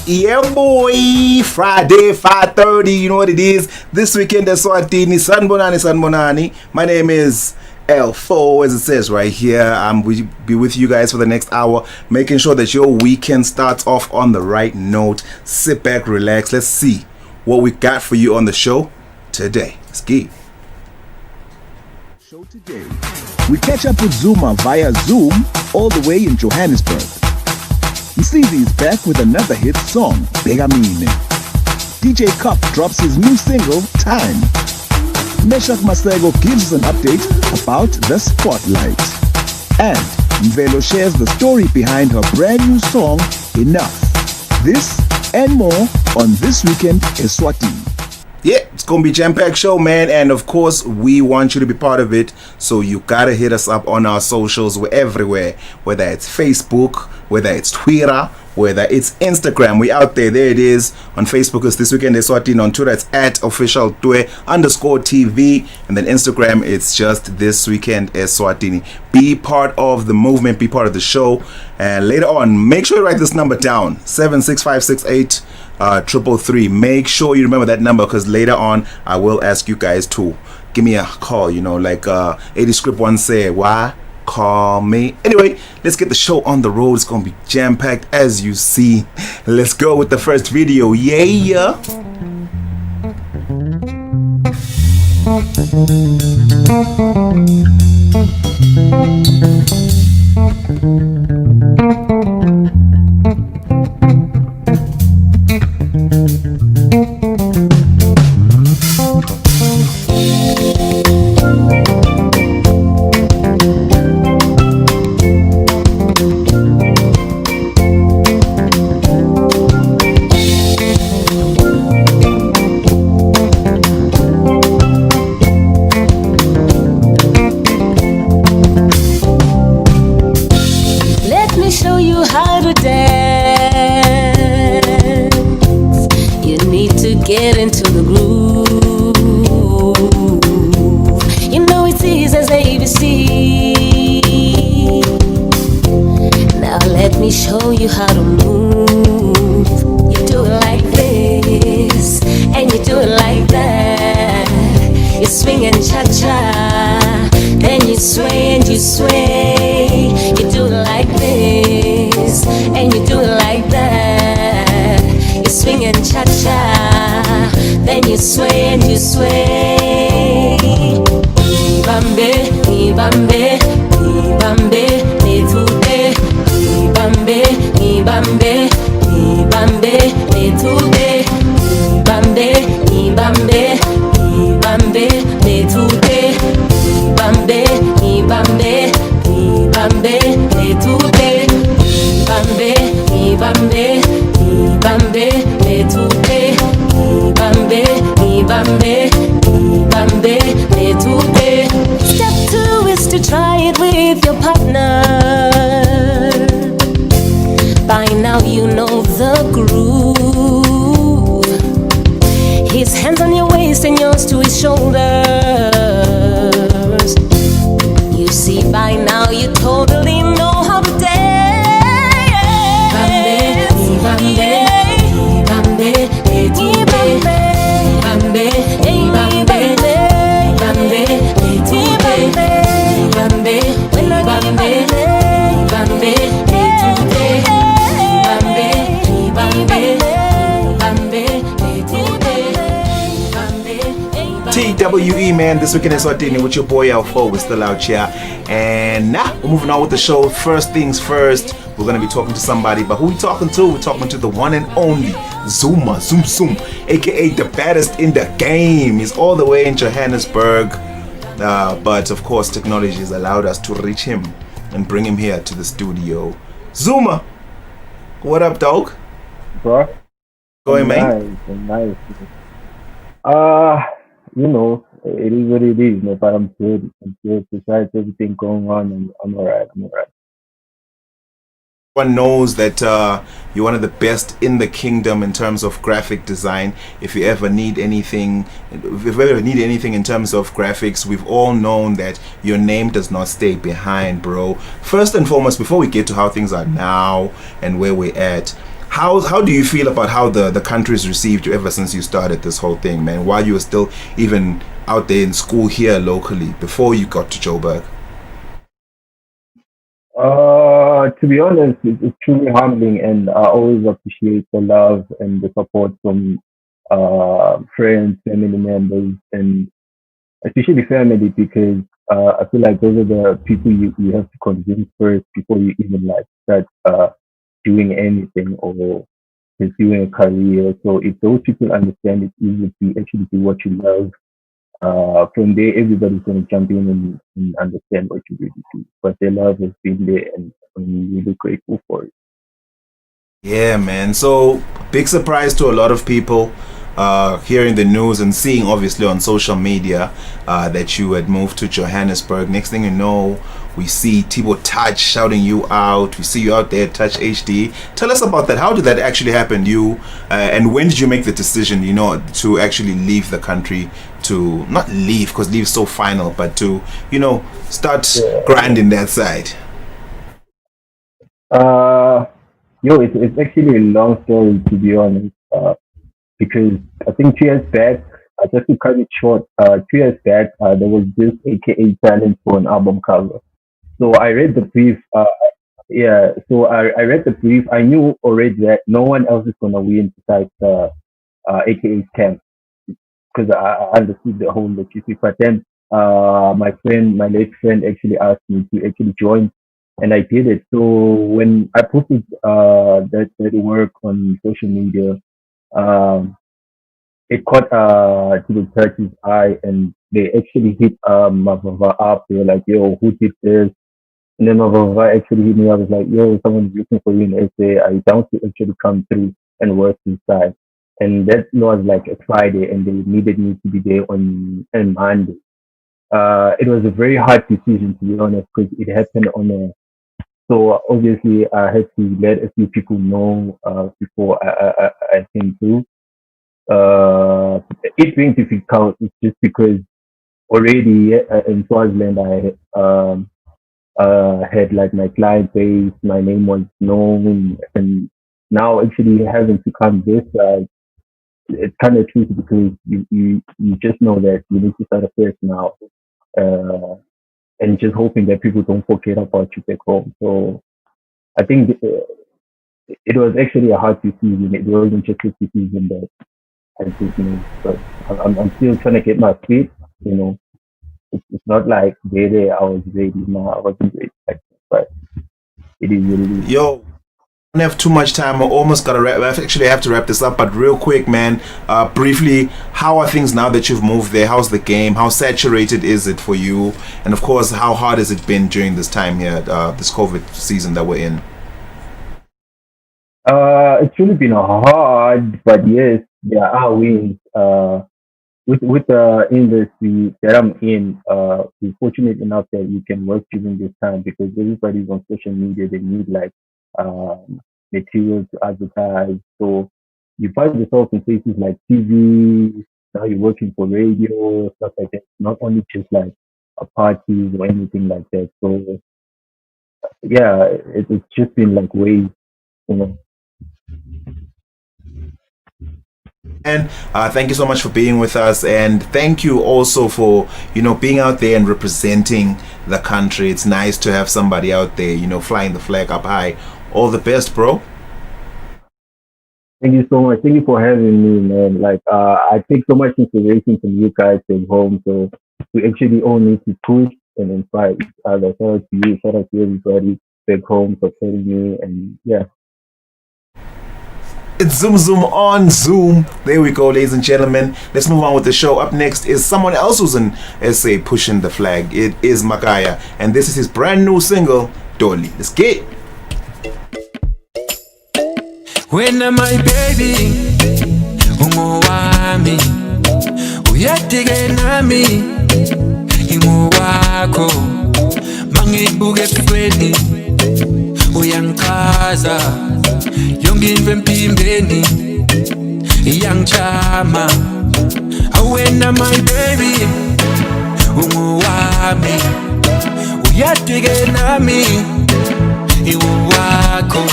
Yeah, boy. Friday, 5:30. You know what it is. This weekend, Eswatini. Sanbonani. My name is L4, as it says right here. We'll be with you guys for the next hour, making sure that your weekend starts off on the right note. Sit back, relax. Let's see what we got for you on the show today. Let's get Show today. We catch up with Zuma via Zoom all the way in Johannesburg. Msizi is back with another hit song, Begamine. DJ Cup drops his new single, Time. Meshach Masego gives us an update about the Spotlight. And Mvelo shares the story behind her brand new song, Enough. This and more on This Weekend Eswatini. Yeah, it's gonna be a jam-packed show, man, and of course we want you to be part of it, so you gotta hit us up on our socials. We're everywhere, whether it's Facebook, whether it's Twitter, whether it's Instagram. We out there. There it is. On Facebook it's This Weekend Eswatini. On Twitter it's @official_TV, and then Instagram it's just This Weekend Eswatini. Be part of the movement, be part of the show, and later on make sure you write this number down, 76568 333. Make sure you remember that number, because later on I will ask you guys to give me a call, you know, like 80 script once said, why call me? Anyway, let's get the show on the road. It's gonna be jam-packed, as you see. Let's go with the first video. Yeah. Get into the groove. You know it's easy as ABC. Now let me show you how to move. You do it like this, and you do it like that. You swing and cha-cha, then you sway and you sway. You do it like this, and you do it like that. You swing and cha-cha, then you sway and you sway. Ibambe, ibambe, ibambe, netude. Ibambe, ibambe, ibambe, netude. Ibambe, ibambe, ibambe, netude. Ibambe, ibambe, ibambe, netude. Ibambe, ibambe, ibambe, netude. Ibambe, ibambe, ibambe, netude. Step 2 is to try it with your partner. By now you know the groove. His hands on your waist and yours to his shoulders. You see, by now you totally know how to dance. Ibambe, ibambe, ibambe, ibambe, ibambe, ibambe, ibambe, ibambe, ibambe, ibambe, TWE, man, This Weekend Eswatini with your boy L4. We're still out here, and now we're moving on with the show. First things first, we're gonna be talking to somebody, but who we talking to? We're talking to the one and only Zuma, aka the baddest in the game. He's all the way in Johannesburg, but of course technology has allowed us to reach him and bring him here to the studio. Zuma, what up, dog? Bro, Going, man. Nice. You know, it is what it is, man, but I'm good. Besides everything going on, and I'm alright. Everyone knows that you're one of the best in the kingdom in terms of graphic design. If you ever need anything, in terms of graphics, we've all known that your name does not stay behind, bro. First and foremost, before we get to how things are now and where we're at, How do you feel about how the country's received you ever since you started this whole thing, man? While you were still even out there in school here locally before you got to Joburg? To be honest, it's truly humbling, and I always appreciate the love and the support from friends, family members, and especially family, because I feel like those are the people you have to convince first before you even like start doing anything or pursuing a career. So if those people understand it's easy to actually do what you love, from there everybody's going to jump in and understand what you really do. But their love has been there, and I'm really grateful for it. Yeah, man. So big surprise to a lot of people hearing the news and seeing obviously on social media that you had moved to Johannesburg. Next thing you know, we see Tibo Touch shouting you out. We see you out there, Touch HD. Tell us about that. How did that actually happen? You and when did you make the decision, to actually leave the country, to not leave because leave is so final, but to start Yeah. grinding that side? Uh, it's actually a long story, to be honest. Because I think 2 years back, just to cut it short, 2 years back, there was this AKA challenge for an album cover. So I read the brief. Yeah, so I read the brief. I knew already that no one else is gonna win besides AKA's camp, because I understood the whole logistics. But then my late friend, actually asked me to actually join, and I did it. So when I posted that work on social media, um, it caught to the church's eye, and they actually hit Mavava up. They were like, "Yo, who did this?" And then Mavava actually hit me up. I was like, "Yo, someone's looking for you in SA. I down to actually come through and work inside." And that was like a Friday, and they needed me to be there on Monday. It was a very hard decision, to be honest, because it happened on a. So obviously, I had to let a few people know before I came through. uh, it being difficult is just because already in Swaziland I had like my client base, my name was known, and now actually having to come this side, it's kind of tricky because you just know that you need to start afresh now, uh, and just hoping that people don't forget about you back home. So I think it was actually a hard decision. It wasn't just a decision that I just made, but I'm still trying to get my feet. You know, it's not like I was ready. No, I wasn't ready, like, but it is what it is. Yo, don't have too much time. I almost gotta wrap. I actually have to wrap this up, but real quick, man. Briefly, how are things now that you've moved there? How's the game? How saturated is it for you? And of course, how hard has it been during this time here, this COVID season that we're in? It's really been hard, but yes, there are wins. With the industry that I'm in, we're fortunate enough that you can work during this time because everybody's on social media. They need like material to advertise. So you find yourself in places like TV. Now you're working for radio, stuff like that. Not only just like parties or anything like that. So yeah, it's just been like ways, you know. And thank you so much for being with us, and thank you also for being out there and representing the country. It's nice to have somebody out there flying the flag up high. All the best, bro. Thank you so much. Thank you for having me, man. Like, I take so much inspiration from you guys at home. So we actually all need to push and inspire each other. Shout out to you. Shout out to everybody back home for telling me. And yeah, It's Zoom Zoom on Zoom. There we go, ladies and gentlemen. Let's move on with the show. Up next is someone else who's in SA pushing the flag. It is Makaya, and this is his brand new single, Dolly. Let's get it. When am I baby? Umowami uyadige nami ingowakho mangibuke ebusweni uyangichaza yonke into empimbeni iyangichama. When am I baby? Umowami uyadige nami ingowakho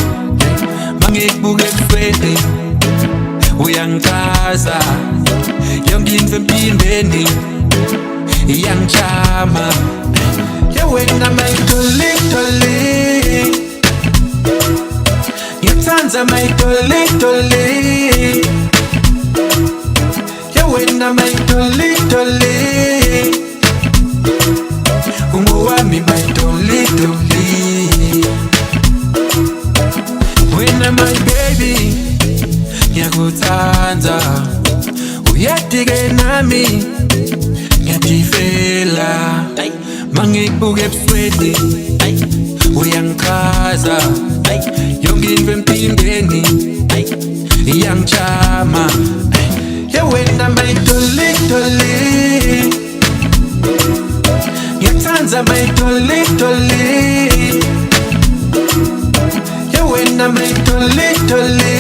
Mangikubuka ebusweni uyangikaza yonke into empilweni iyangijama wena mayitolitoli ngiyathanza mayitolitoli wena mayitolitoli ungowami mayitolitoli wena my baby ngiyakuthanza uyadike nami ngiyadifela mangikubuka ebusweni uyangikaza yonke into empilweni iyangijama wena mayitolitoli ngiyathanza mayitolitoli wena mayitolitoli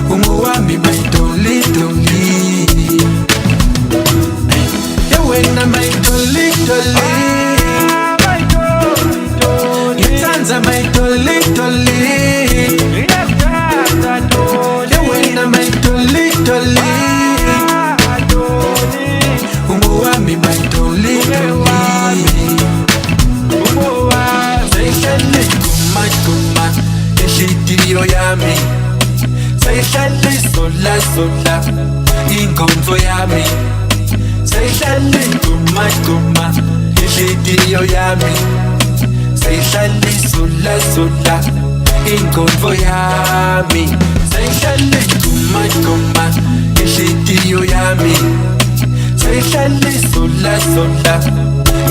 ungowami mayitolitoli wena mayitolitoli ngiyathanza mayitolitoli wena mayitolitoli ungowami mayitolitoli seyihlale guma enhliziyo yami seyihlale sola ingomso yami seyihlale guma enhliziyo yami seyihlale sola ingomso yami seyihlale guma enhliziyo yami seyihlale sola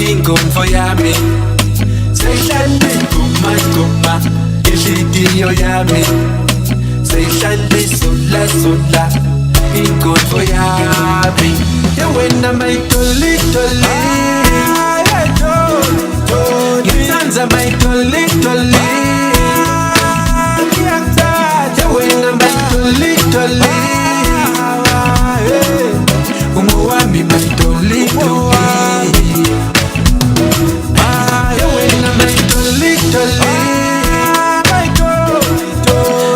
ingomso yami seyihlale guma enhliziyo yami seyihlale sola ingomso yami wena mayitolitoli ngiyathanza mayitolitoli wena mayitolitoli ungowami mayitolitoli wena mayitolitoli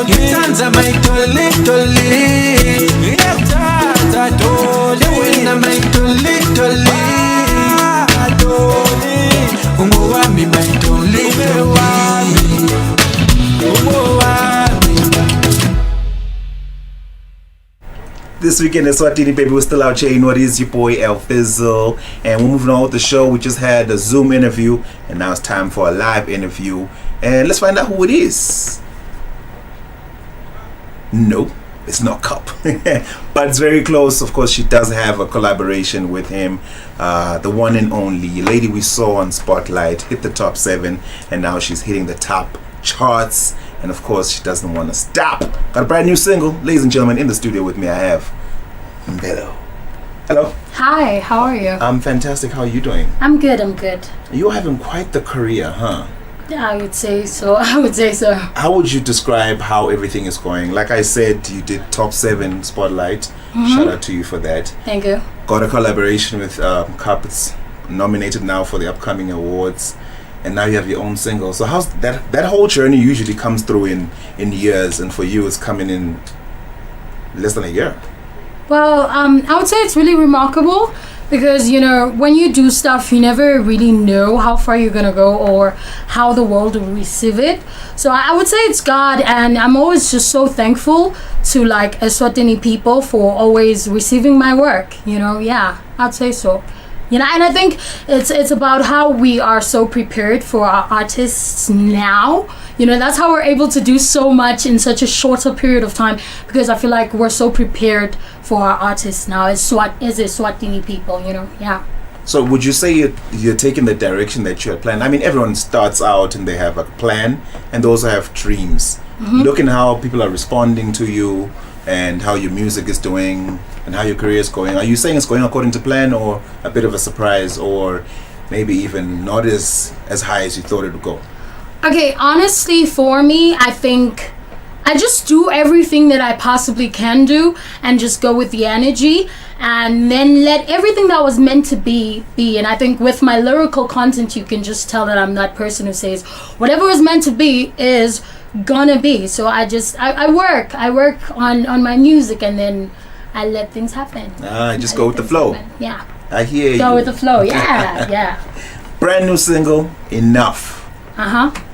ngiyathanza mayitolitoli wena mayitolitoli ungowami mayitolitoli This weekend Eswatini, baby, we're still out here. You know, it is your boy El Fizzle, and we're moving on with the show. We just had a Zoom interview, and now it's time for a live interview. And let's find out who it is. Nope, it's not Cup, but it's very close. Of course, she does have a collaboration with him, the one and only lady we saw on Spotlight hit the top 7, and now she's hitting the top charts. And of course, she doesn't want to stop. Got a brand new single, ladies and gentlemen. In the studio with me, I have Mbelo. Hello. Hi, how are you? I'm fantastic. How are you doing? I'm good. You're having quite the career, huh? Yeah, I would say so. How would you describe how everything is going? Like I said, you did top 7 Spotlight. Shout out to you for that. Thank you. Got a collaboration with Cup. It's nominated now for the upcoming awards. And now you have your own single. So how's that whole journey usually comes through in years, and for you it's coming in less than a year? Well, I would say it's really remarkable because, you know, when you do stuff, you never really know how far you're gonna go or how the world will receive it. So I would say it's God, and I'm always just so thankful to like Eswatini people for always receiving my work, you know. Yeah, I'd say so. You know, and I think it's about how we are so prepared for our artists now. You know, that's how we're able to do so much in such a shorter period of time, because I feel like we're so prepared for our artists now as Eswatini people, you know. Yeah. So would you say you're taking the direction that you had planned? I mean, everyone starts out and they have a plan, and they also have dreams. Looking how people are responding to you and how your music is doing and how your career is going, are you saying it's going according to plan, or a bit of a surprise, or maybe even not as high as you thought it would go? Okay, honestly, for me, I think I just do everything that I possibly can do and just go with the energy and then let everything that was meant to be. And I think with my lyrical content, you can just tell that I'm that person who says whatever was meant to be is gonna be. So I work on my music and then I let things happen. I just go with the flow. Happen. Yeah. I hear you. Go with the flow. Yeah. Yeah. Brand new single, Enough.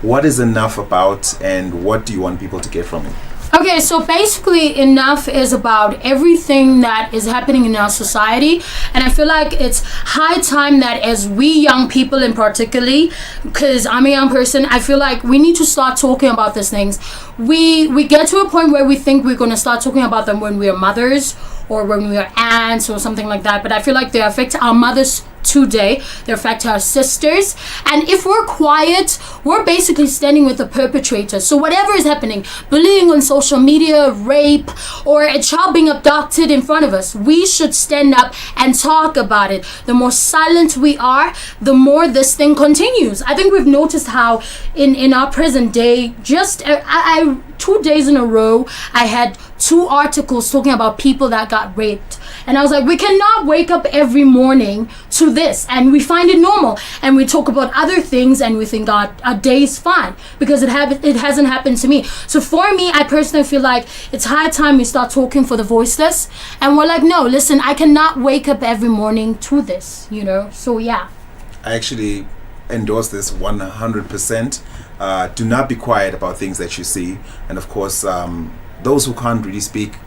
What is Enough about, and what do you want people to get from it? Okay, so basically Enough is about everything that is happening in our society, and I feel like it's high time that as we young people in particularly, because I'm a young person, I feel like we need to start talking about these things. We get to a point where we think we're going to start talking about them when we are mothers or when we are aunts or something like that, but I feel like they affect our mothers today, they affect our sisters, and if we're quiet, we're basically standing with the perpetrator. So whatever is happening, bullying on social media, rape, or a child being abducted in front of us, we should stand up and talk about it. The more silent we are, the more this thing continues. I think we've noticed how in our present day, just I 2 days in a row, I had 2 articles talking about people that got raped. And I was like, we cannot wake up every morning to this and we find it normal. And we talk about other things and we think our day is fine because it hasn't happened to me. So for me, I personally feel like it's high time we start talking for the voiceless. And we're like, no, listen, I cannot wake up every morning to this, So yeah. I actually endorse this 100%. Do not be quiet about things that you see. And of course, those who can't really speak,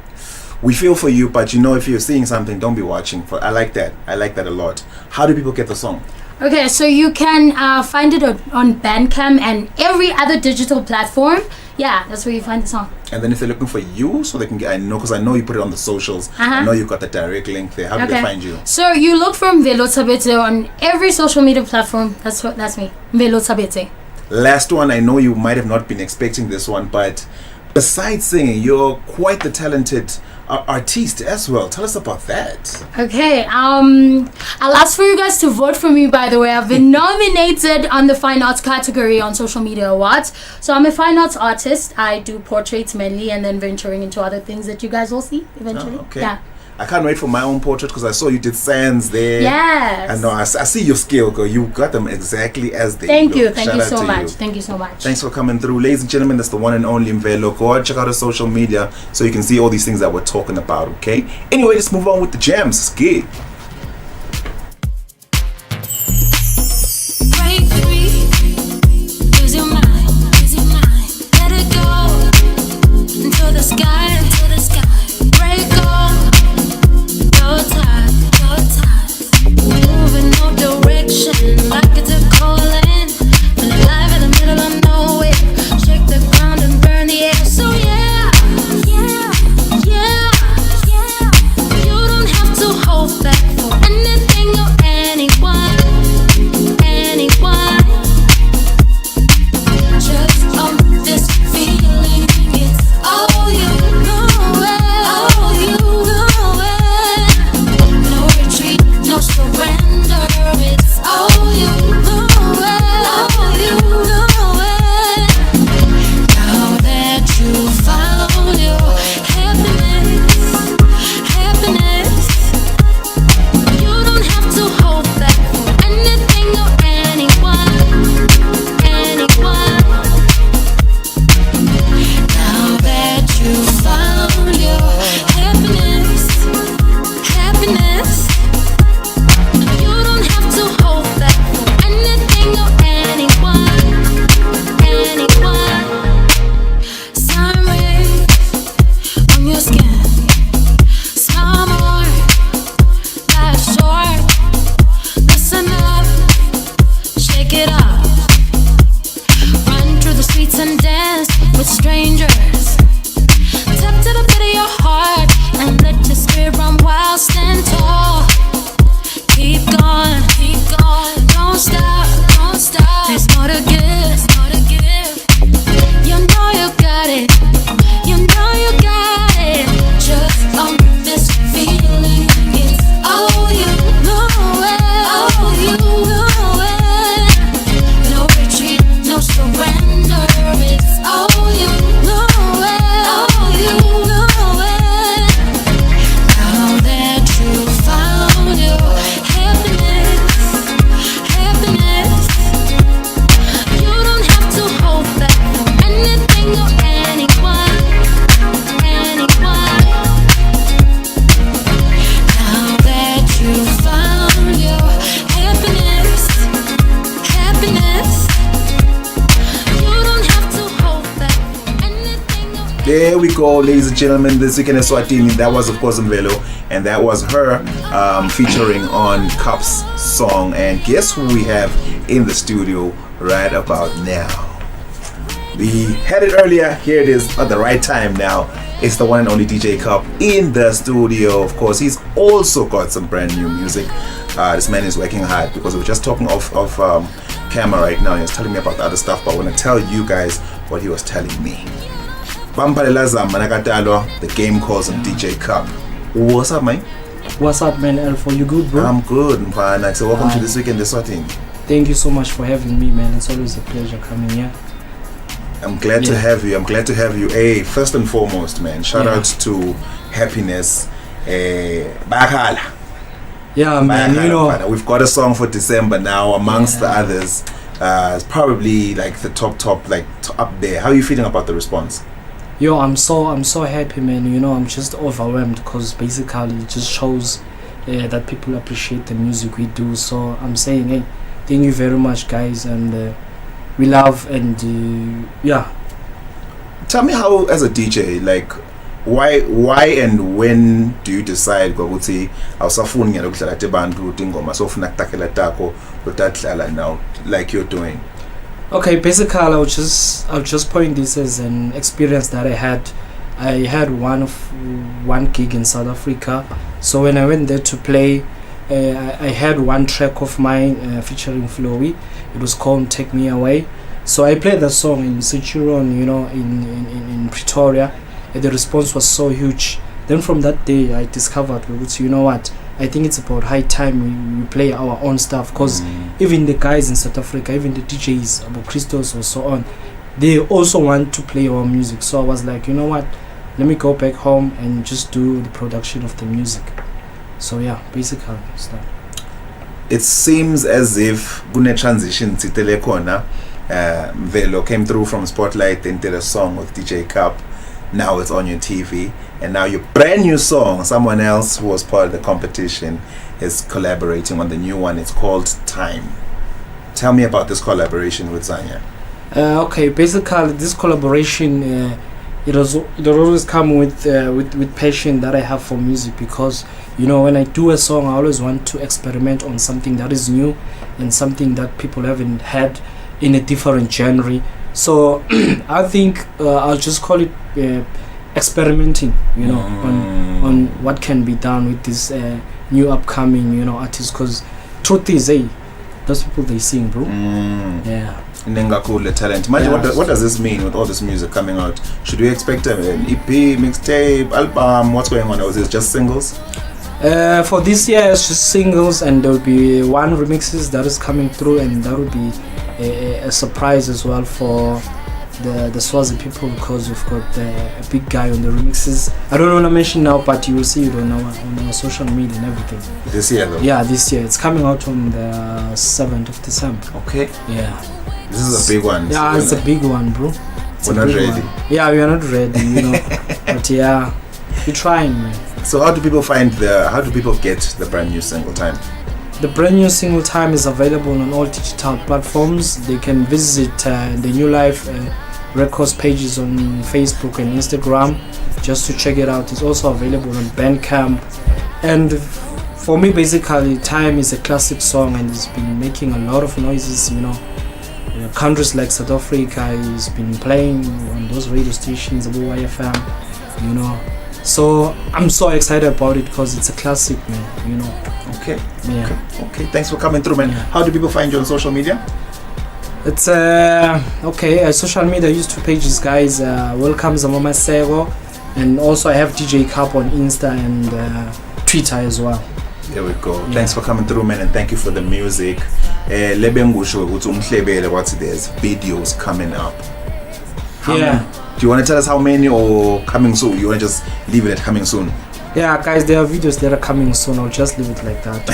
we feel for you, but if you're seeing something, don't be watching. I like that a lot. How do people get the song? Okay, so you can find it on Bandcamp and every other digital platform. Yeah, that's where you find the song. And then if they're looking for you, so they can get, because I know you put it on the socials. I know you've got the direct link there. How do they find you? So you look for Mvelo Tabete on every social media platform. That's me, Mvelo Tabete. Last one, I know you might have not been expecting this one, but besides singing, you're quite the talented artiste as well. Tell us about that. Okay, I'll ask for you guys to vote for me, by the way. I've been nominated on the Fine Arts category on Social Media Awards. So I'm a fine arts artist. I do portraits mainly and then venturing into other things that you guys will see eventually. Okay. Yeah. I can't wait for my own portrait because I saw you did sands there. Yes. I know. I see your skill, girl. You got them exactly as they Thank go. you. Thank Shout you out so to much. you. Thank you so much. Thanks for coming through. Ladies and gentlemen, that's the one and only Mvelo. Go out, check out her social media so you can see all these things that we're talking about, okay? Anyway, let's move on with the jams. It's good. Break free, lose your mind, let it go into the sky, break on, no time, move in no direction, like it's a calling, and alive in the middle of nowhere, shake the ground and burn the air, so yeah, you don't have to hold back. There we go, ladies and gentlemen. This weekend in Eswatini. That was, of course, Mvelo, and that was her featuring on Cup's song. And guess who we have in the studio right about now? We had it earlier. Here it is at the right time now. It's the one and only DJ Cup in the studio. Of course, he's also got some brand new music. This man is working hard because we're just talking off camera right now. He was telling me about the other stuff, but I want to tell you guys what he was telling me. The game calls him DJ Cup. What's up, man? What's up, man? Alpha, you good, bro? I'm good, Mpana. So welcome to this weekend, Eswatini. Thank you so much for having me, man. It's always a pleasure coming here. I'm glad to have you. I'm glad to have you. Hey, first and foremost, man, shout out to Happiness. Bakhala. Yeah, man, you know. We've got a song for December now, amongst the others. It's probably like the top, like up there. How are you feeling about the response? Yo, I'm so happy, man. You know, I'm just overwhelmed because basically it just shows that people appreciate the music we do. So I'm saying, hey, thank you very much, guys, and we love and yeah. Tell me how, as a DJ, like, why and when do you decide ukuthi awusafuni ngalo kudlala tebantu tingoma sofuna kutakela tako utadlala now like you're doing? Okay, basically I'll just point this as an experience that I had. I had one gig in South Africa. So when I went there to play, I had one track of mine featuring Flowy. It was called Take Me Away. So I played that song in Cichuron, you know, in Pretoria. And the response was so huge. Then from that day I discovered, you know what, I think it's about high time we play our own stuff, because even the guys in South Africa, even the DJs, about Christos or so on, they also want to play our music. So I was like, you know what, let me go back home and just do the production of the music. So yeah, basically it's that. It seems as if gune transition Titele Kona Velo came through from Spotlight and did a song with DJ Cup. Now it's on your TV, and now your brand new song, someone else who was part of the competition is collaborating on the new one. It's called Time. Tell me about this collaboration with Zanya. Okay, basically this collaboration it always come with passion that I have for music, because you know, when I do a song I always want to experiment on something that is new and something that people haven't had in a different genre. So I think I'll just call it experimenting, you know, on what can be done with this new upcoming, you know, artists. Because truth is, hey, those people, they sing, bro. Yeah. Nengakule talent. What does this mean with all this music coming out? Should we expect an EP, mixtape, album? What's going on? Or is it just singles? For this year, it's just singles, and there will be one remixes that is coming through, and that will be a surprise as well for the Swazi people, because we've got a big guy on the remixes. I don't want to mention now, but you will see it on our social media and everything. This year, though? Yeah, this year. It's coming out on the 7th of December. Okay. Yeah. This is a big one. Yeah, it's a big one, bro. We're not ready. Yeah, we are not ready, you know. But yeah, we're trying, man. So how do people get the brand new single Time? The brand new single Time is available on all digital platforms. They can visit the New Life Records pages on Facebook and Instagram just to check it out. It's also available on Bandcamp. And for me, basically, Time is a classic song, and it's been making a lot of noises, you know. Countries like South Africa has been playing on those radio stations, about YFM, you know. So I'm so excited about it because it's a classic, man, you know. Okay. Yeah. Okay. Thanks for coming through, man. Yeah. How do people find you on social media? It's okay. Social media, I use 2 pages, guys. Welcome Zamama Sego, and also I have DJ Cup on Insta and Twitter as well. There we go. Yeah. Thanks for coming through, man, and thank you for the music. There's videos coming up. Do you want to tell us how many, or coming soon? You want to just leave it at coming soon? Yeah, guys, there are videos that are coming soon. I'll just leave it like that,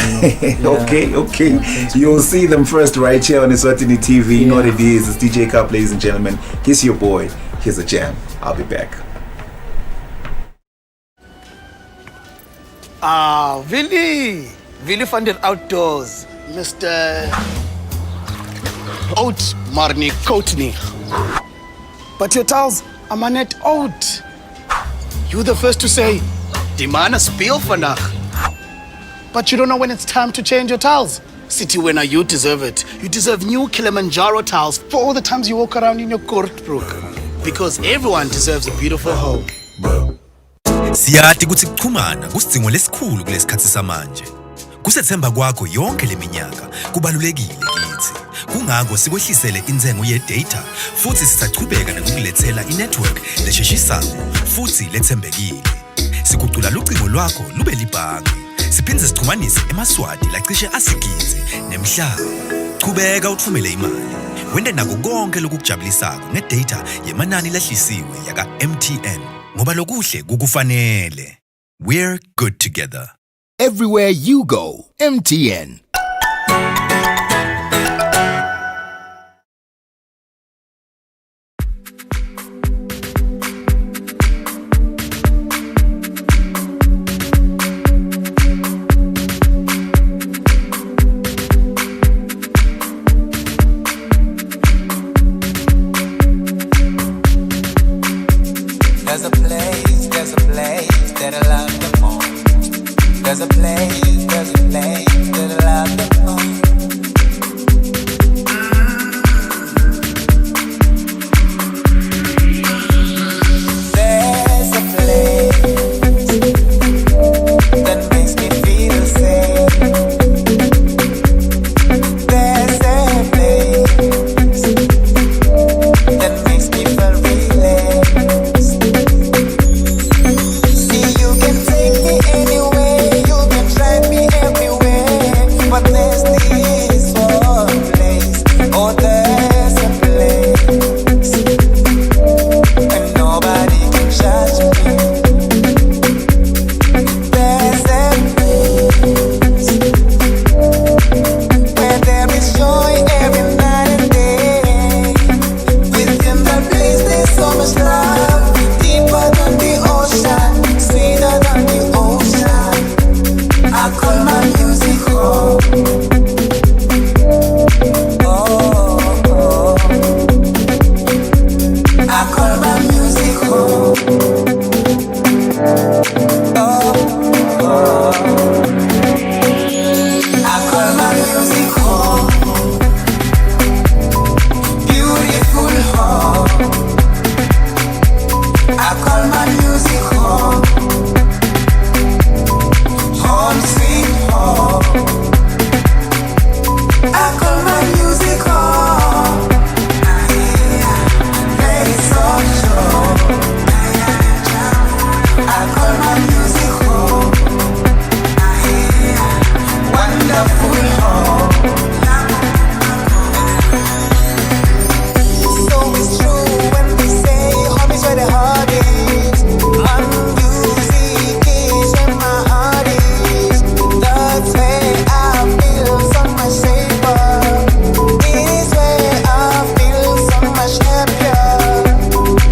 you know? Okay. Yeah, you'll see them first right here on Eswatini TV. You know what it is. It's DJ Cup, ladies and gentlemen. Here's your boy. Here's a jam. I'll be back. Willie funded outdoors. Mr. Oat Marnie Coatney. But your towels are manet oat. You the first to say, "Die man is speel vandag." But you don't know when it's time to change your towels. City winner, you deserve it. You deserve new Kilimanjaro towels for all the times you walk around in your kortbroek. Because everyone deserves a beautiful home. Siyati ukuthi kuchumana kusidingo lesikhulu kulesikhathi samanje. Kusethemba kwakho yonke leminyaka kubalulekile kithi. Kungakho sikwehlisele intengo ye-data futhi sisachubeka nokulethela i-network lesheshisayo futhi lethembekile. Sikucula lucingo lwakho lube libhangi. Siphinde sixhumanise emaswati lacishe asigizi nemhlaba. Chubeka uthumele imali. Wende nako konke lokukujabulisako nge-data yemanani lahlisiwe yaka MTN. Ngoba lokuhle kukufanele. We're good together. Everywhere you go, MTN. There's a place that I love the most. There's a place that I love the most. There's a place that makes me feel safe. There's a place that makes me feel relaxed. See, you can take me anywhere, you can drive me everywhere, but there's this one place, oh there's a place, and nobody can judge me. There's a place where there is joy every night and day. Within that place there's so much love, deeper than the ocean, sweeter than the ocean. I call my music home. Oh, oh. I call my music home. Oh, oh. I call my music home. Beautiful home. I call my music home. Home sweet home. I call my music home. Place of joy. I call my music home. Wonderful home. So it's true when we say home is where the heart is. My music is where my heart is. That's where I feel so much safer. It is where I feel so much happier.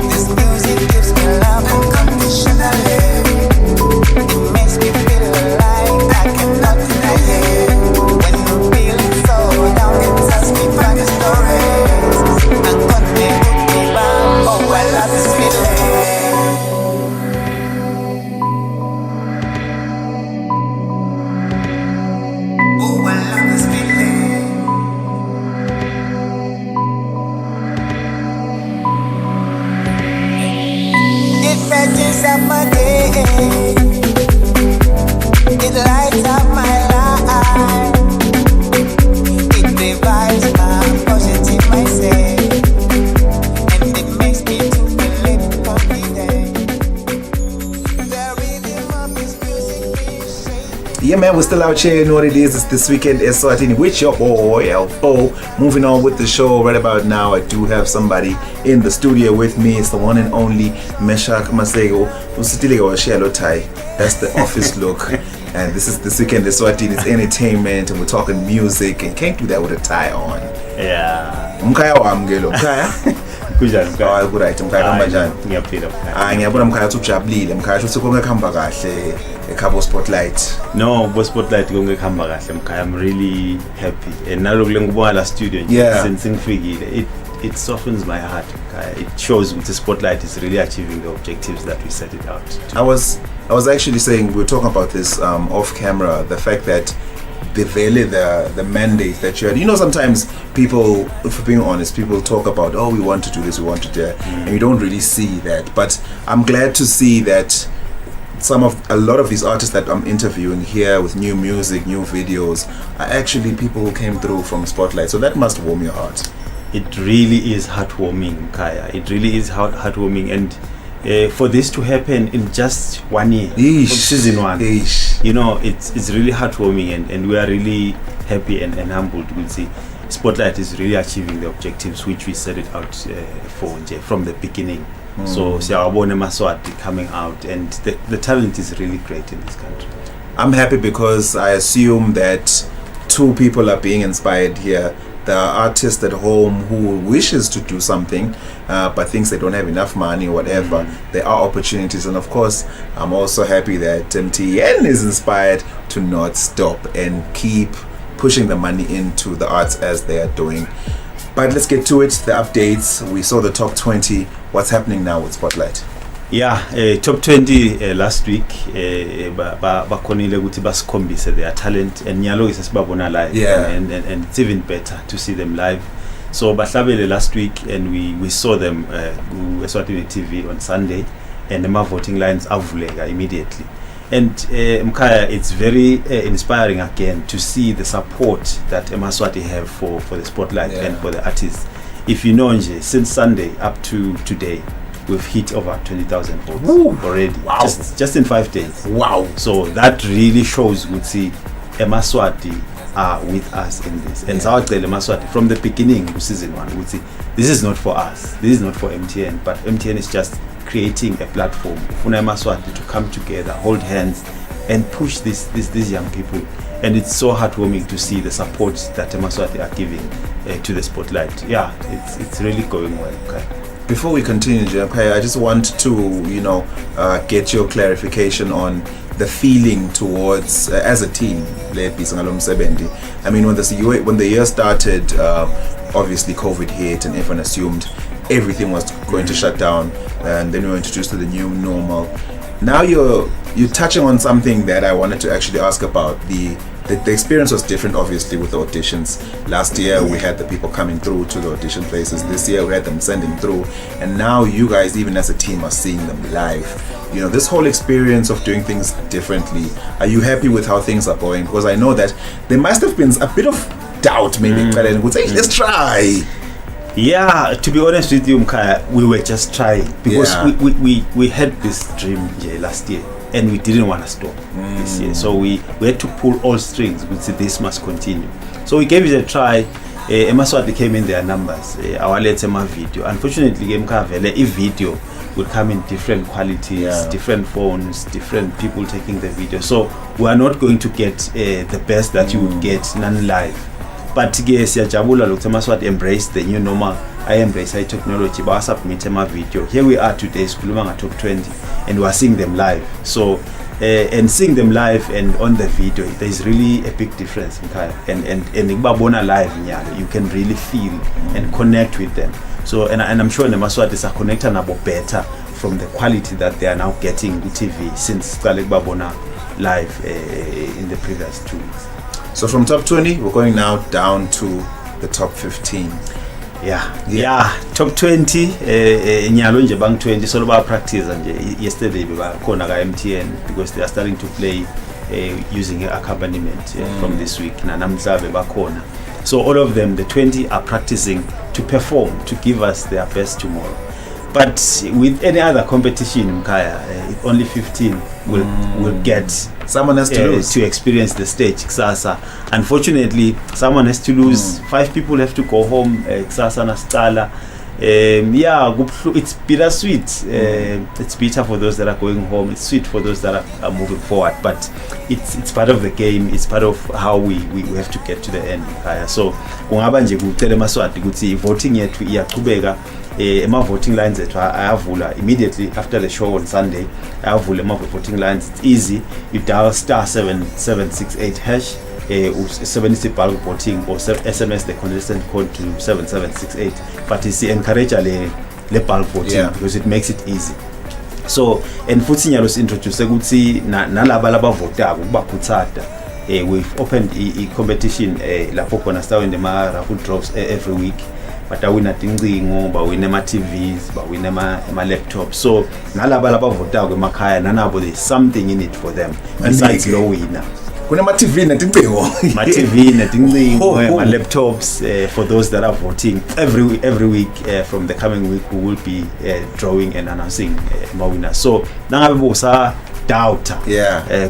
This music gives me love unconditionally. It makes me feel alive, I cannot deny it. When you're feeling so down, it tells me funny stories. And got me put me back, oh I love this feeling. Oh I love this feeling. It brightens up my day. It lights up my life. It revives my positive mindset. And it makes me to believe confident. The rhythm of this music is shaping. Yeah, man, we're still out here. You know what it is. It's this weekend Eswatini with your boy LO. Moving on with the show right about now. I do have somebody in the studio with me. It's the one and only Meshak Masego. That's the office look. And this is this weekend Eswatini. It's entertainment and we're talking music and can't do that with a tie on. Yeah. Mkaya wamgelo. Mkaya? Kunjani mkhaya? Oh, right. Mkaya kanjani? Ngiyaphila mkhaya. Ngiyabona mkhaya utujabulile. Mkhaya uthi konke kuhamba kahle ekhabo spotlight. No, bo spotlight konke kuhamba kahle mkhaya. I'm really happy. And naloku lengibona la studio Yeah. since ngifikile. it softens my heart. It shows with the spotlight is really achieving the objectives that we set it out to. I was actually saying, we were talking about this off camera, the fact that the mandate that you had. You know, sometimes people, if we're being honest, people talk about, oh, we want to do this, we want to do that, and you don't really see that. But I'm glad to see that a lot of these artists that I'm interviewing here with new music, new videos, are actually people who came through from Spotlight. So that must warm your heart. It really is heartwarming, Kaya. It really is heartwarming, and for this to happen in just 1 year, from season 1, you know, it's really heartwarming, and we are really happy and humbled. We'll see Spotlight is really achieving the objectives which we set it out for from the beginning. So Siyabona Maswati coming out, and the talent is really great in this country. I'm happy because I assume that 2 people are being inspired here. The artist at home who wishes to do something but thinks they don't have enough money or whatever. There are opportunities, and of course I'm also happy that MTN is inspired to not stop and keep pushing the money into the arts as they are doing. But let's get to it, the updates. We saw the top 20. What's happening now with Spotlight? Yeah, top 20 last week bakhonile ukuthi basikhombise their talent, and nyalo isesibabona live. And it's even better to see them live. So bahlabele last week, and we saw them ku Eswatini TV on Sunday, and the voting lines avuleka immediately. And Mkhaya, it's very inspiring again to see the support that Eswatini have for the Spotlight and for the artists. If you know, since Sunday up to today, we've hit over 20,000 votes already. Wow. Just in 5 days. Wow. So that really shows, we see Eswatini are with us in this. And Zawacele Eswatini from the beginning of season 1, we see this is not for us. This is not for MTN, but MTN is just creating a platform for Eswatini to come together, hold hands, and push these young people. And it's so heartwarming to see the support that Eswatini are giving to the Spotlight. Yeah, it's really going well. Okay. Before we continue, Jemkai, I just want to, get your clarification on the feeling towards, as a team, I mean, when the year started, obviously COVID hit and everyone assumed everything was going to shut down, and then we were introduced to the new normal. Now you're touching on something that I wanted to actually ask about. The experience was different, obviously, with the auditions. Last year we had the people coming through to the audition places. This year we had them sending through, and now you guys, even as a team, are seeing them live. This whole experience of doing things differently, are you happy with how things are going? Because I know that there must have been a bit of doubt, maybe, but would say, let's try. Yeah, to be honest with you, Mkaya, we were just trying because we had this dream last year, and we didn't want to stop this year. So we had to pull all strings. We said this must continue. So we gave it a try. Eswatini came in their numbers. Our latest video. Unfortunately, a video will come in different qualities, different phones, different people taking the video. So we are not going to get the best that you would get non-live. But siyajabula lokho Eswatini embrace the new normal. I embrace technology. Ba submit my video. Here we are today, sikhuluma top 20, and we are seeing them live. So and seeing them live and on the video, there is really a big difference, and ikubabona live nyalo, you can really feel and connect with them. So and I'm sure the Eswatini are connected nabo better from the quality that they are now getting on TV since babona live in the previous 2 weeks. So from top 20, we're going now down to the top 15. Yeah. Top 20, nyalo nje bang 20, so about practice nje. Yesterday we were khona ka MTN because they are starting to play using accompaniment from this week. Na namhlabe bakhona. So all of them, the 20, are practicing to perform, to give us their best tomorrow. But with any other competition, Mkaya, only 15 will get. Someone has to lose to experience the stage. Kusasa. Unfortunately, someone has to lose. 5 people have to go home. Kusasa na stala. It's bittersweet. It's bitter for those that are going home. It's sweet for those that are moving forward. But it's part of the game. It's part of how we have to get to the end. So, kungaba nje kucela Eswatini ukuthi voting yethu iyaqhubeka. My voting lines ayavula immediately after the show on Sunday. Ayavula my voting lines. It's easy. You dial *7768# sebenzisa bulk voting or SMS the contestant code to 7768 but encourage le bulk voting because it makes it easy. So and futhi nyalo introduce ukuthi nalaba labavotako kubakhuthaza we've opened a competition lapho khona sitawende ma raffle drops every week but awina tincingo bawina ama TVs bawina ama laptops so nalaba labavotako emakhaya nanabo there's something in it for them besides lo winner kunama TV netincingo ma TV netincingo ma laptops for those that are voting every week from the coming week we will be drawing and announcing ma winners so nangabe bosa doubt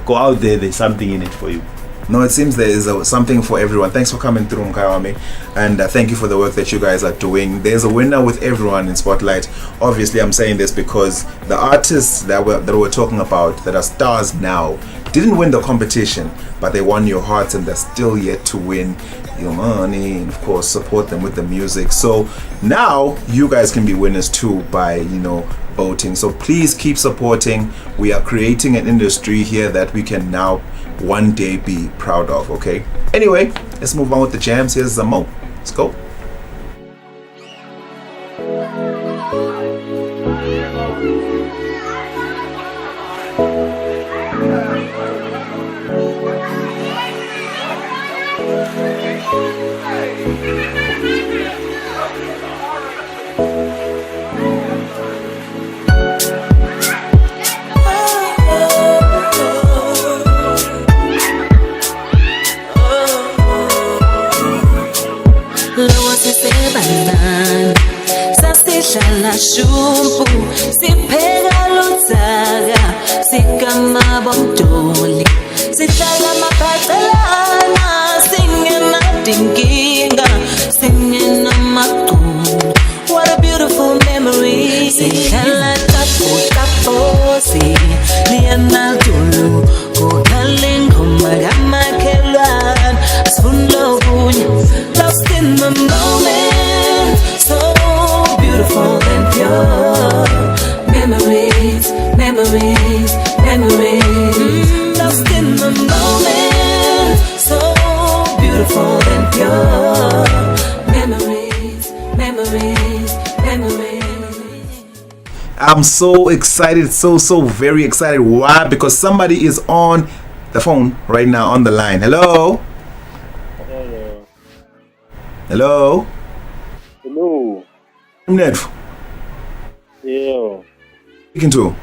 go out there's something in it for you. No, it seems there is something for everyone. Thanks for coming through, Mkayami, and thank you for the work that you guys are doing. There's a winner with everyone in Spotlight. Obviously, I'm saying this because the artists that we're talking about, that are stars now, didn't win the competition, but they won your hearts, and they're still yet to win your money. And of course, support them with the music. So now you guys can be winners too by voting. So please keep supporting. We are creating an industry here that we can now one day be proud of. Okay, anyway, let's move on with the jams. Here's Zamo. Let's go. Sasihlala shumpu sipheka lutsaga sikama bomdoli sihlala maphatselana singenatinkinga singenamaqulu what a beautiful memory sihlala taposi liyana dulu kokalengoma kamakhelwane asifuna okunye lost in the moment so beautiful and pure memories lost in the moment so beautiful and pure memories. I'm so excited, so very excited. Why? Because somebody is on the phone right now, on the line. Hello. Mnetfu. Yeah. Speaking to.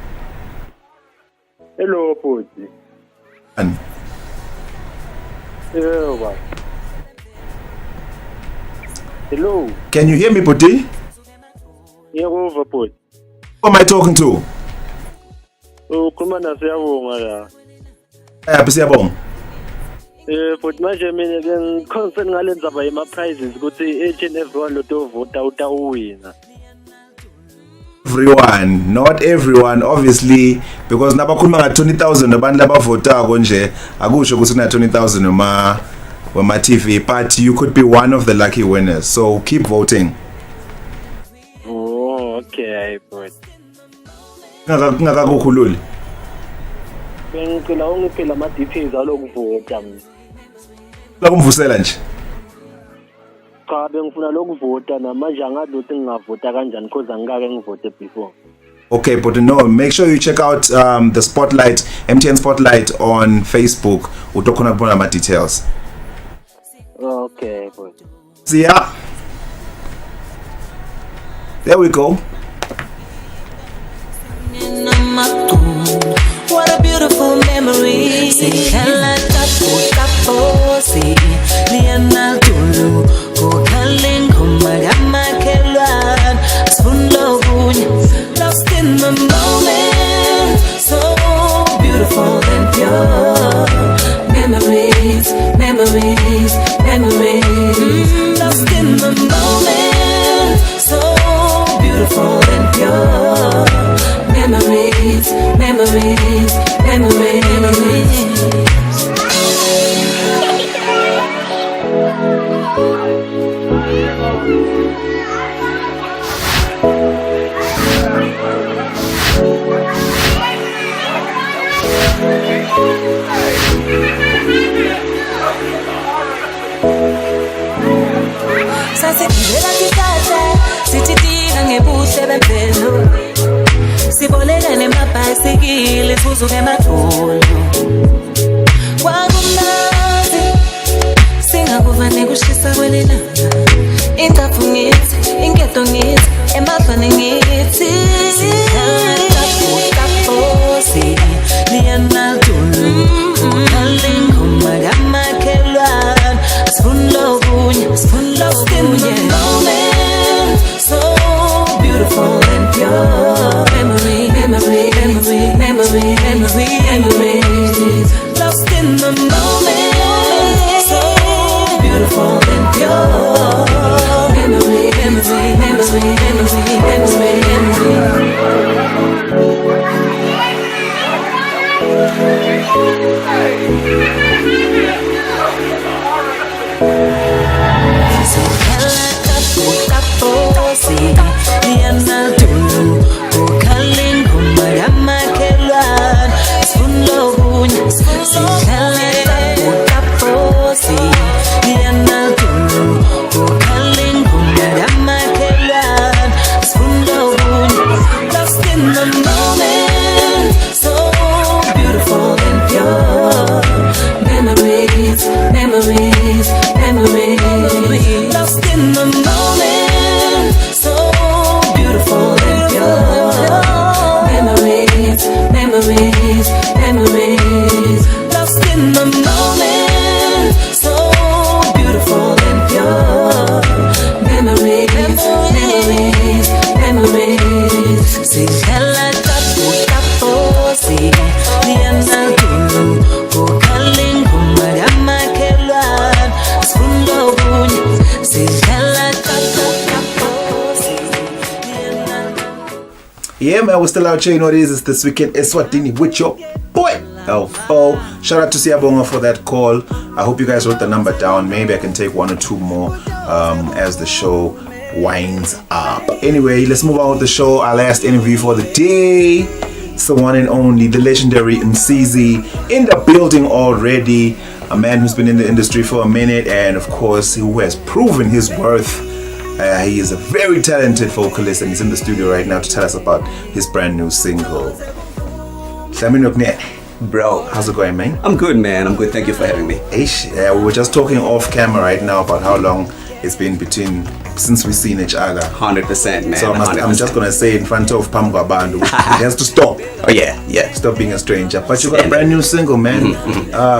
Hello, Poti. And. Yeah. Hello. Can you hear me, Poti? Yeah, over, Poti. Who am I talking to? Oh, come on, I say, oh, Siyabonga. But manje mina ke concern ngale ndzaba yema prizes ukuthi each and everyone loto vota utawina. Everyone, not everyone, obviously, because nabakhuluma nga 20,000 abantu labavotako nje akusho ukuthi kuna 20,000 wema TV, but you could be one of the lucky winners. So keep voting. Oh, okay, but ngakakukhululi. Ngicela ungiphe lama details alokuvota mina. Lakumvusela nje. Cha bengifuna lokuvota namanje angazi ukuthi ngingavota kanjani because angikake ngivote before. Okay, but no, make sure you check out the Spotlight, MTN Spotlight on Facebook. Utakhona kubona ama details. Okay, but See ya. There we go. What a beautiful memory. Sihlala taposi liyana dulu kokalengoma kamakhelwane asifuna okunye lost in the moment so beautiful and pure memories lost in the moment so beautiful and pure memories. ufikile uzuke ematholo kwakumnandi singakuvane kushisa kwelilanga ingaphu ngithi inketo ngithi emafane ngithi taposi liyanadulu kalengoma kamakhelwane sifunlo kunye moment so beautiful and pure memories lost in the moment so beautiful and pure memory lost in the moment so beautiful and pure memories lost in the moment so beautiful and pure memories sikhala taposi liyanadulu kokhalengoma kamakhelwane sifunlo kunye sikhala taposi Yeah, man, we're still out here. You know what it is? It's this weekend Eswatini with your boy L4. Shout out to Siyabonga for that call. I hope you guys wrote the number down. Maybe I can take one or two more as the show winds up. Anyway, let's move on with the show. Our last interview for the day. It's the one and only, the legendary Msizi in the building already. A man who's been in the industry for a minute and of course who has proven his worth. He is a very talented vocalist and he's in the studio right now to tell us about his brand new single. Bro, how's it going, man? I'm good, man. I'm good. Thank you for having me. Yeah, we were just talking off camera right now about how long it's been since we've seen each other. 100%, man. So I'm just gonna say in front of Pamgwa Bandu, it has to stop. Oh yeah. Stop being a stranger. But you got a brand new single, man.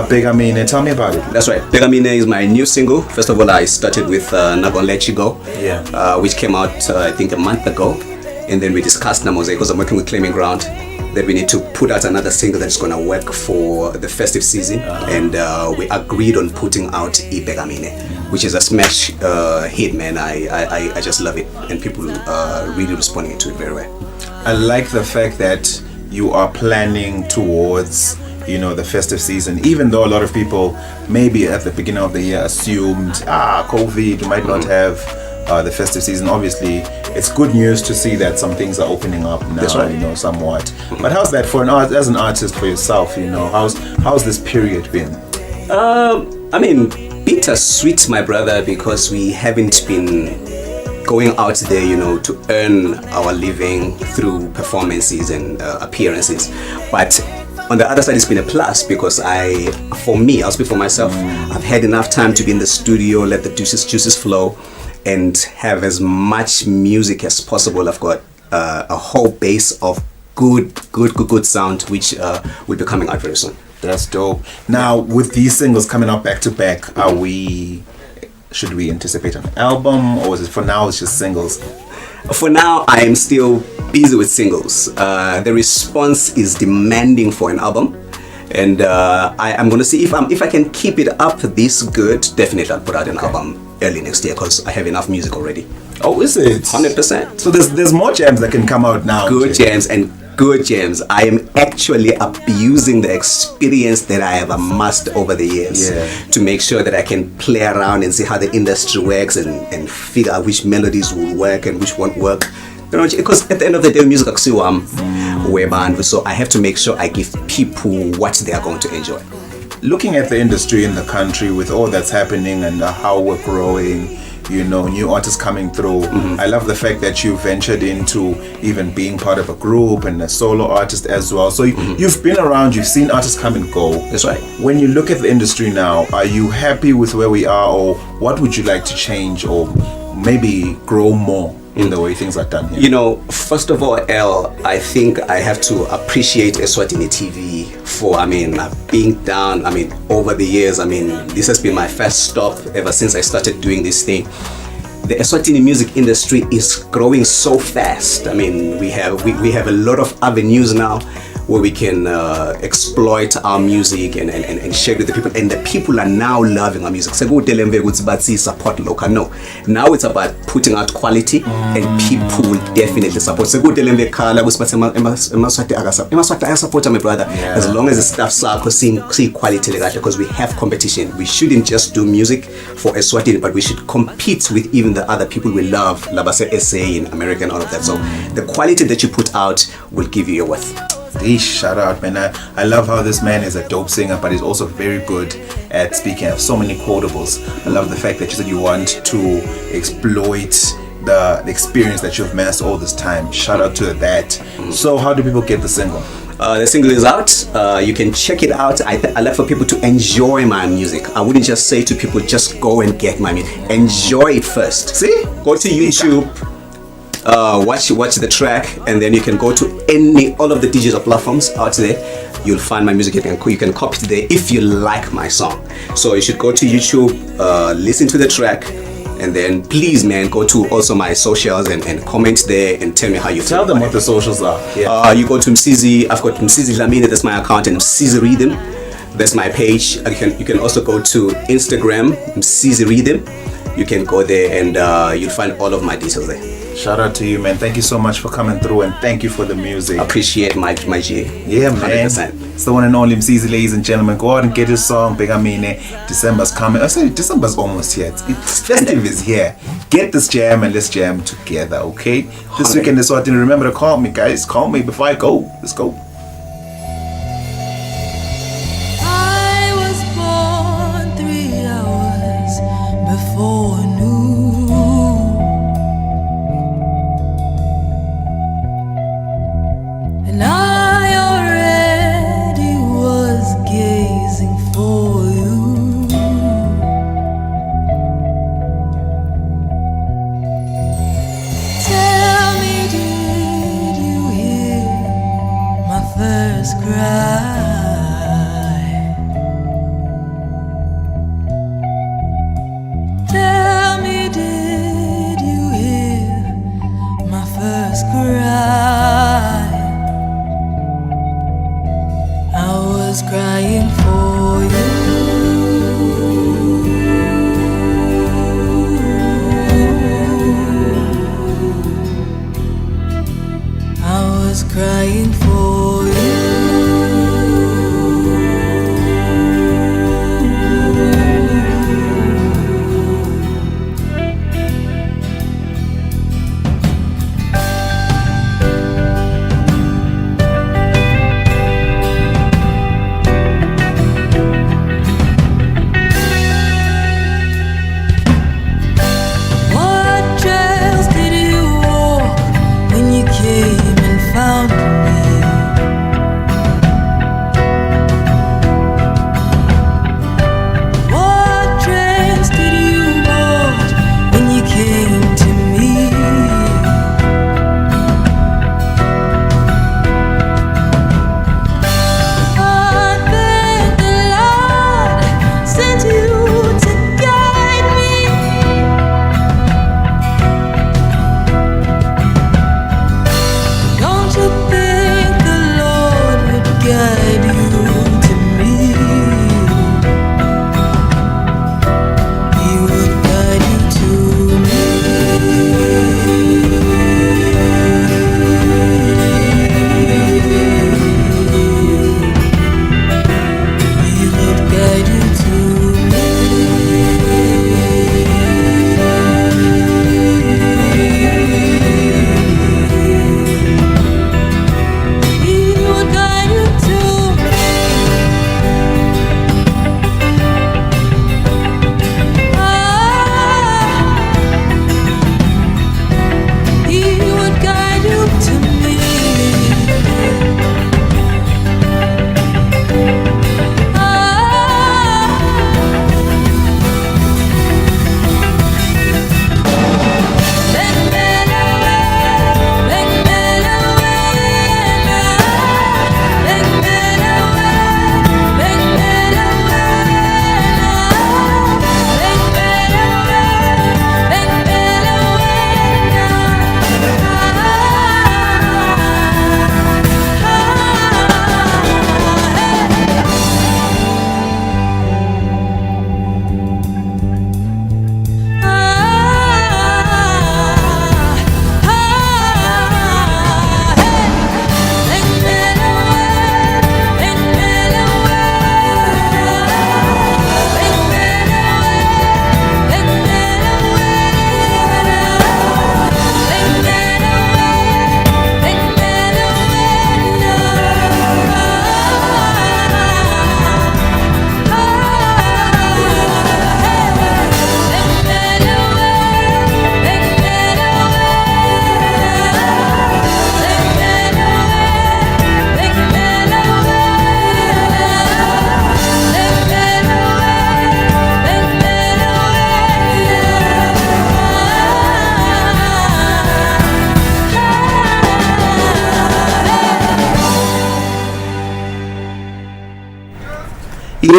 Begamine. Tell me about it. That's right. Begamine is my new single. First of all, I started with Not Gonna Let You Go, which came out I think a month ago, and then we discussed Namoze because I'm working with Claiming Ground that we need to put out another single that's gonna work for the festive season, and we agreed on putting out Begamine, which is a smash hit, man. I just love it, and people are really responding to it very well. I like the fact that you are planning towards, you know, the festive season, even though a lot of people maybe at the beginning of the year assumed COVID might not have the festive season. Obviously it's good news to see that some things are opening up now. That's right. You know, somewhat. But how's that for as an artist for yourself, you know, how's this period been? I mean, bittersweet, my brother, because we haven't been going out there, you know, to earn our living through performances and appearances. But on the other side, it's been a plus because for me, I'll speak for myself, I've had enough time to be in the studio, let the juices flow, and have as much music as possible. I've got a whole base of good sound, which will be coming out very soon. That's dope. Now, with these singles coming out back to back, should we anticipate an album, or is it for now it's just singles? For now, I am still busy with singles. The response is demanding for an album, and I'm gonna see if I can keep it up this good. Definitely, I'll put out an album early next year because I have enough music already. Oh, is it? 100%. So there's more jams that can come out now. Good jams and good jams. I am actually abusing the experience that I have amassed over the years to make sure that I can play around and see how the industry works and figure out which melodies will work and which won't work. You know, because at the end of the day, music is so I have to make sure I give people what they are going to enjoy. Looking at the industry in the country with all that's happening and how we're growing, new artists coming through. Mm-hmm. I love the fact that you ventured into even being part of a group and a solo artist as well. So you've been around, you've seen artists come and go. That's right. When you look at the industry now, are you happy with where we are, or what would you like to change or maybe grow more in the way things are done here? First of all, I think I have to appreciate Eswatini TV for, being down, over the years. This has been my first stop ever since I started doing this thing. The Eswatini music industry is growing so fast. We have a lot of avenues now where we can exploit our music and share with the people, and the people are now loving our music. So support local. No, now it's about putting out quality, and people will definitely support. So support my brother, as long as the stuff's see quality, because we have competition. We shouldn't just do music for Eswatini, but we should compete with even the other people we love, Labase SA in America and all of that. So the quality that you put out will give you your worth. Shout out, man. I love how this man is a dope singer, but he's also very good at speaking. I have so many quotables. I love the fact that you said you want to exploit the experience that you've amassed all this time. Shout out to that. So how do people get the single? The single is out. You can check it out. I like for people to enjoy my music. I wouldn't just say to people, just go and get my music. Enjoy it first. See? Go to YouTube. Watch the track, and then you can go to all of the digital platforms out there. You'll find my music. You can copy it there if you like my song. So you should go to YouTube, listen to the track, and then please, man, go to also my socials and comment there and tell me how you feel. Tell them what the socials are. You go to Msizi. I've got Msizi Lamine. That's my account, and Msizi Rhythm. That's my page. You can also go to Instagram, Msizi Rhythm. You can go there and you'll find all of my details there. Shout out to you, man. Thank you so much for coming through, and thank you for the music. Appreciate my G. Yeah, man. 100%. It's the one and only Msizi, ladies and gentlemen. Go out and get his song, Begamine. December's coming. I say December's almost here. It's festive is here. Get this jam and let's jam together, okay? This weekend is Eswatini. Remember to call me, guys. Call me before I go. Let's go. I was born 3 hours before noon. And I already was gazing for you. Tell me, did you hear my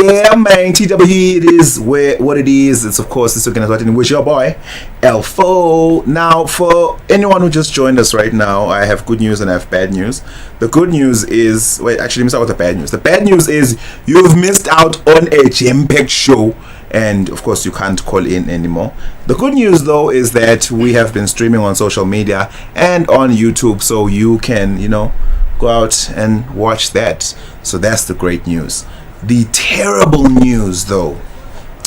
Yeah, man, TWE, it is what it is. It's, of course, this weekend is Eswatini with your boy, Elfo. Now, for anyone who just joined us right now, I have good news and I have bad news. The good news is, wait, actually, let me start with the bad news. The bad news is you've missed out on a jam-packed show. And of course, you can't call in anymore. The good news, though, is that we have been streaming on social media and on YouTube, so you can, go out and watch that. So that's the great news. The terrible news, though,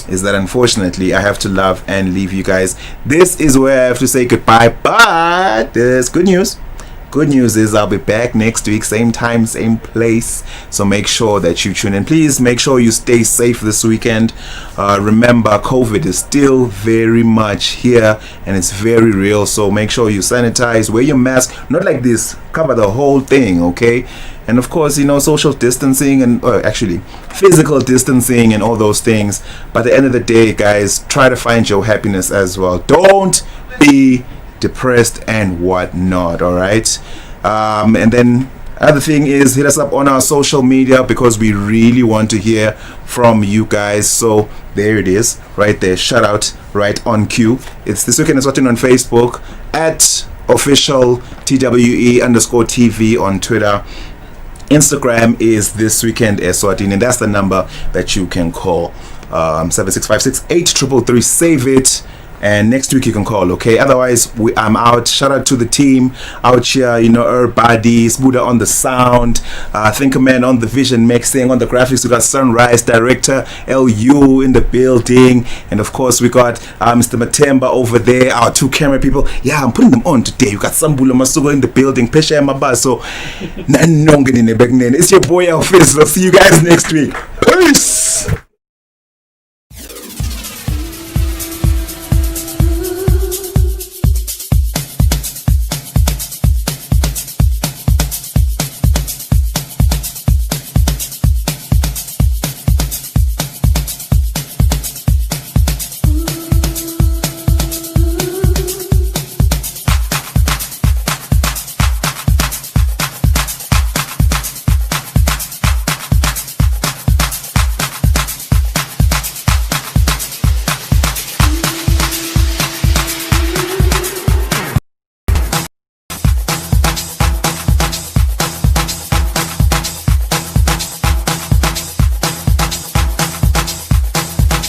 is that unfortunately I have to love and leave you guys. This is where I have to say goodbye, but there's good news. Good news is I'll be back next week, same time, same place. So make sure that you tune in. Please make sure you stay safe this weekend. Remember, COVID is still very much here and it's very real. So make sure you sanitize, wear your mask, not like this, cover the whole thing, okay? And of course, social distancing and actually physical distancing and all those things. But at the end of the day, guys, try to find your happiness as well. Don't be depressed and whatnot. All right, and then other thing is, hit us up on our social media because we really want to hear from you guys. So there it is, right there, shout out right on cue. It's This Weekend Eswatini on Facebook, at official TWE_TV on Twitter. Instagram is This Weekend Eswatini, and that's the number that you can call. 7656833. Save it. And next week you can call, okay? Otherwise, I'm out. Shout out to the team out here, everybody. Buddha on the sound, Thinkerman on the vision mixing, on the graphics. We got Sunrise Director LU in the building, and of course we got Mr. Matemba over there. Our two camera people. Yeah, I'm putting them on today. We got Sambulo Masugo in the building. Pesha Maba. So, it's your boy Alphys. I'll see you guys next week. Peace.